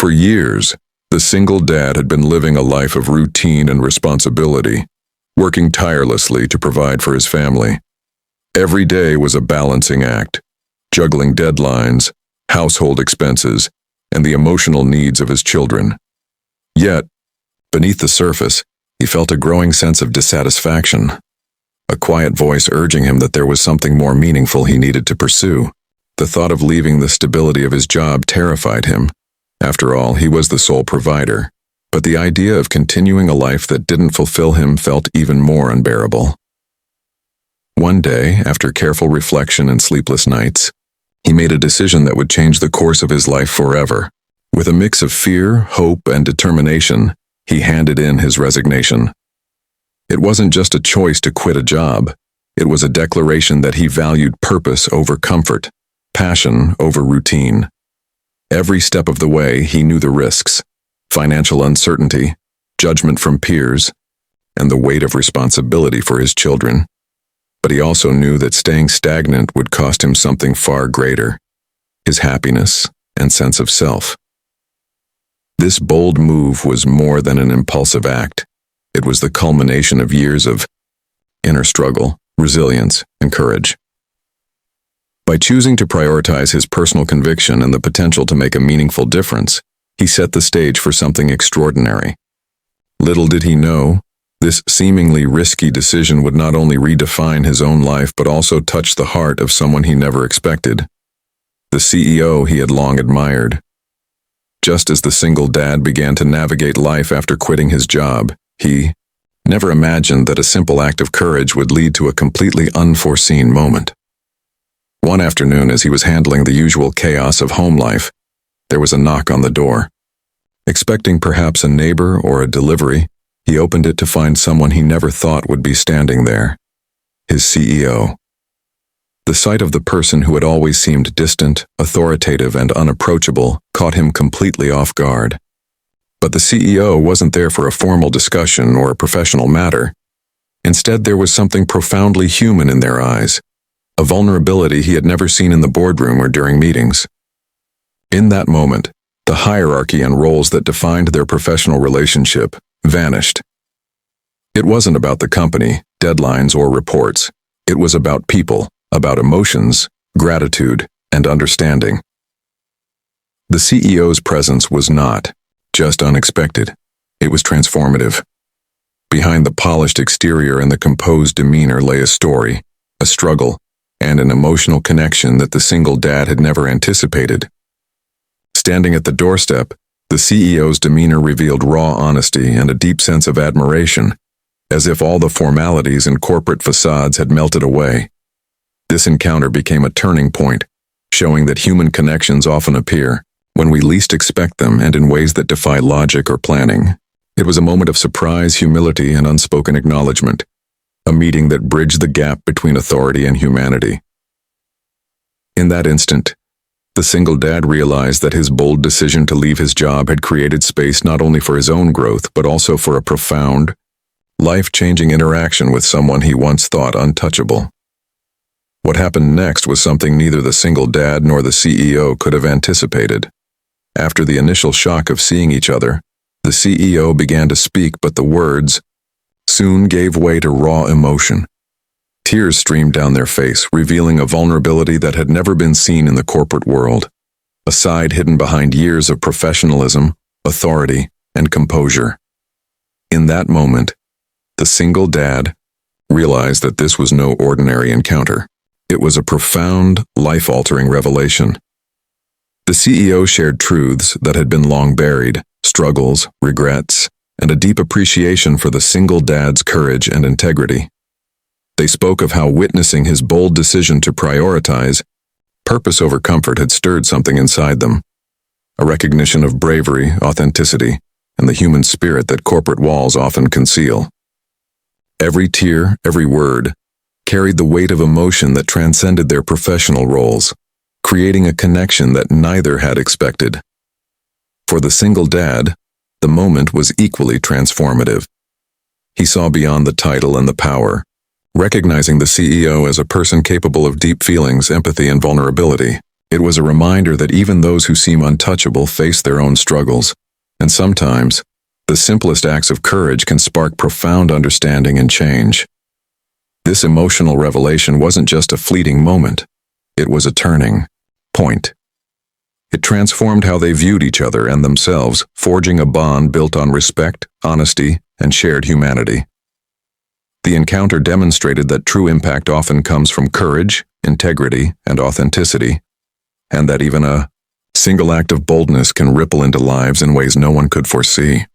For years, the single dad had been living a life of routine and responsibility, working tirelessly to provide for his family. Every day was a balancing act, juggling deadlines, household expenses, and the emotional needs of his children. Yet, beneath the surface, he felt a growing sense of dissatisfaction, a quiet voice urging him that there was something more meaningful he needed to pursue. The thought of leaving the stability of his job terrified him. After all, he was the sole provider, but the idea of continuing a life that didn't fulfill him felt even more unbearable. One day, after careful reflection and sleepless nights, he made a decision that would change the course of his life forever. With a mix of fear, hope, and determination, he handed in his resignation. It wasn't just a choice to quit a job. It was a declaration that he valued purpose over comfort, passion over routine. Every step of the way, he knew the risks: financial uncertainty, judgment from peers, and the weight of responsibility for his children. But he also knew that staying stagnant would cost him something far greater: his happiness and sense of self. This bold move was more than an impulsive act. It was the culmination of years of inner struggle, resilience, and courage. By choosing to prioritize his personal conviction and the potential to make a meaningful difference, he set the stage for something extraordinary. Little did he know, this seemingly risky decision would not only redefine his own life but also touch the heart of someone he never expected: the CEO he had long admired. Just as the single dad began to navigate life after quitting his job, he never imagined that a simple act of courage would lead to a completely unforeseen moment. One afternoon, as he was handling the usual chaos of home life, there was a knock on the door. Expecting perhaps a neighbor or a delivery, he opened it to find someone he never thought would be standing there: his CEO. The sight of the person who had always seemed distant, authoritative, and unapproachable caught him completely off guard. But the CEO wasn't there for a formal discussion or a professional matter. Instead, there was something profoundly human in their eyes, a vulnerability he had never seen in the boardroom or during meetings. In that moment, the hierarchy and roles that defined their professional relationship vanished. It wasn't about the company, deadlines, or reports. It was about people, about emotions, gratitude, and understanding. The CEO's presence was not just unexpected. It was transformative. Behind the polished exterior and the composed demeanor lay a story, a struggle, and an emotional connection that the single dad had never anticipated. Standing at the doorstep, the CEO's demeanor revealed raw honesty and a deep sense of admiration, as if all the formalities and corporate facades had melted away. This encounter became a turning point, showing that human connections often appear when we least expect them and in ways that defy logic or planning. It was a moment of surprise, humility, and unspoken acknowledgement, a meeting that bridged the gap between authority and humanity. In that instant, the single dad realized that his bold decision to leave his job had created space not only for his own growth but also for a profound, life-changing interaction with someone he once thought untouchable. What happened next was something neither the single dad nor the CEO could have anticipated. After the initial shock of seeing each other, the CEO began to speak, but the words soon gave way to raw emotion. Tears streamed down their face, revealing a vulnerability that had never been seen in the corporate world, a side hidden behind years of professionalism, authority, and composure. In that moment, the single dad realized that this was no ordinary encounter. It was a profound, life-altering revelation. The CEO shared truths that had been long buried: struggles, regrets, and a deep appreciation for the single dad's courage and integrity. They spoke of how witnessing his bold decision to prioritize purpose over comfort had stirred something inside them, a recognition of bravery, authenticity, and the human spirit that corporate walls often conceal. Every tear, every word, carried the weight of emotion that transcended their professional roles, creating a connection that neither had expected. For the single dad, the moment was equally transformative. He saw beyond the title and the power, recognizing the CEO as a person capable of deep feelings, empathy, and vulnerability. It was a reminder that even those who seem untouchable face their own struggles, and sometimes, the simplest acts of courage can spark profound understanding and change. This emotional revelation wasn't just a fleeting moment, it was a turning point. It transformed how they viewed each other and themselves, forging a bond built on respect, honesty, and shared humanity. The encounter demonstrated that true impact often comes from courage, integrity, and authenticity, and that even a single act of boldness can ripple into lives in ways no one could foresee.